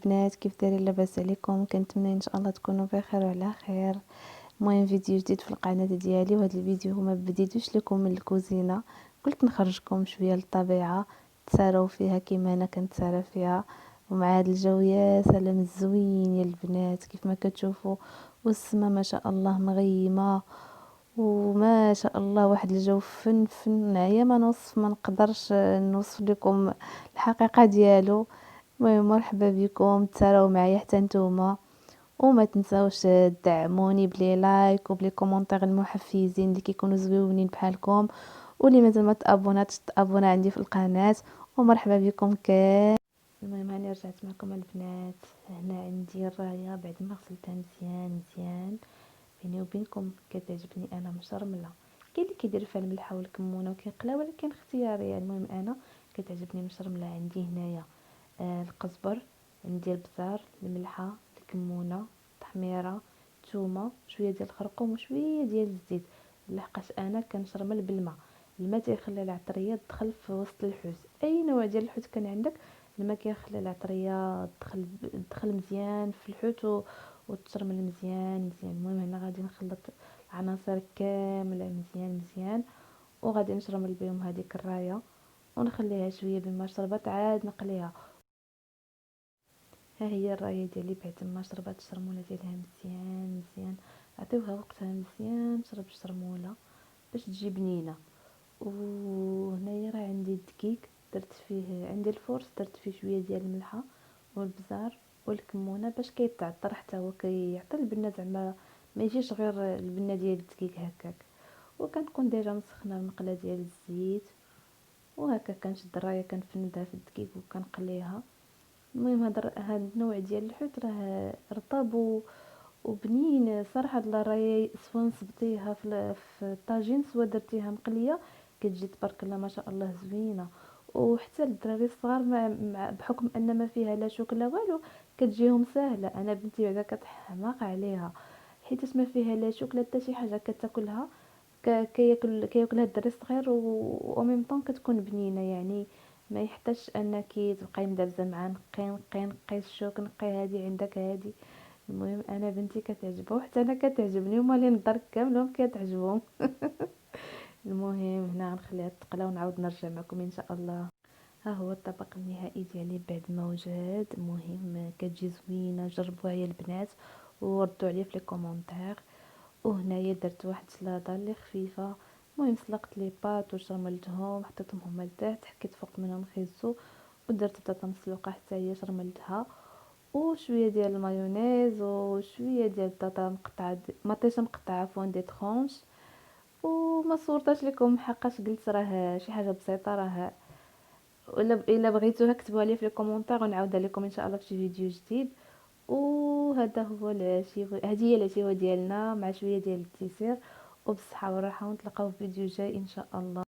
البنات، كيف دايرين؟ لاباس عليكم؟ كنتمنى ان شاء الله تكونوا بخير وعلى خير. المهم فيديو جديد في القناه ديالي، وهذا الفيديو ما بديتوش لكم من الكوزينه، قلت نخرجكم شويه للطبيعه تساراو فيها كيما انا كنتسارى فيها، ومع هذا الجو يا سلام الزوين يا البنات كيف ما كتشوفوا، والسما ما شاء الله مغيمه وما شاء الله واحد الجو فن فن نعيا ما نوصف، ما نقدرش نوصف لكم الحقيقه ديالو. المهم مرحبا بكم، تساراو معايا حتى نتوما، وما تنساوش تدعموني بلي لايك وبلي كومونتير المحفزين اللي كيكونوا زويونين بحالكم، واللي مازال ما تابوناتش تابونا عندي في القناه. ومرحبا بكم كامل. المهم هاني رجعت معكم البنات، هنا عندي الرايه بعد ما غسلتها مزيان مزيان. بيني وبينكم كتعجبني انا مشرمله، كاين اللي كيدير فيها الملحه والكمونه وكيقلا، ولكن اختياري. المهم انا كتعجبني مشرمله. عندي هنايا القزبر، عندي البزار، الملحه، الكمونه، التحميره، الثومه، شويه ديال الخرقوم وشويه ديال الزيت. لحقاش انا كنشرمل بالماء، الماء تيخلي العطريه تدخل في وسط الحوت، اي نوع ديال الحوت كان عندك الماء كيخلي العطريه تدخل مزيان في الحوت وتشرمل مزيان مزيان. المهم هنا غادي نخلط العناصر كامله مزيان مزيان، وغادي نشرمل بهم هذيك الرايه ونخليها شويه بما شربت عاد نقليها. ها هي الرايه ديالي بعد ما شربت الشرموله ديالها مزيان مزيان، عطيوها وقتها مزيان تشرب الشرموله باش تجي بنينه. وهنايا راه عندي الدقيق، درت فيه، عندي الفرش درت فيه شويه ديال الملحه والبزار والكمونه باش كيتعطر حتى هو كيعطي البنه، زعما ما يجيش غير البنه ديال الدقيق هكاك. وكنكون ديجا مسخنه المقله ديال الزيت، وهكا كنشد الرايه كنفندها في الدقيق وكنقليها. المهم هاد النوع ديال الحوت راه رطب وبنين صراحه. هاد الرايه سوا نصبتيها في الطاجين سوا درتيها مقليه كتجي تبارك الله ما شاء الله زوينه. وحتى الدراري الصغار بحكم ان ما فيها لا شوك لا والو كتجيهم ساهله. انا بنتي بعدا كتحماق عليها حيت ما فيها لا شوك لا حتى شي حاجه كتاكلها، كياكلها الدري الصغير و ميم طون كتكون بنينه. يعني ما يحتاجش انك تبقاي مدابزه معاه نقي الشوك نقي هادي عندك هادي. المهم انا بنتي كتعجبها وحتى انا كتعجبني، هما اللي الدار كاملهم كتعجبهم. المهم هنا غنخليها تقلى ونعاود نرجع معكم ان شاء الله. ها هو الطبق النهائي ديالي بعد ما وجد. المهم كتجي زوينه، جربوها يا البنات وردوا عليا في لي كومونتير. وهنايا درت واحد سلاطه اللي خفيفه. المهم سلقت لي باط وشرملتهم حطيتهم هما لتحت، حكيت فوق منهم خيزو، ودرت بطاطا مسلوقه حتى هي شرملتها، وشويه ديال المايونيز وشويه ديال البطاطا مقطعه مطيشه مقطعه عفوا دي طرونش. وما صورتش لكم حقاش قلت راه شي حاجه بسيطه، راه ولا الا بغيتوها كتبوا لي في لي كومونتير ونعاودها لكم ان شاء الله في شي فيديو جديد. وهذا هو العشيوه، هذه هي العشيوه ديالنا مع شويه ديال التيسير. وبصحه وراحه، ونتلاقاو في فيديو جاي ان شاء الله.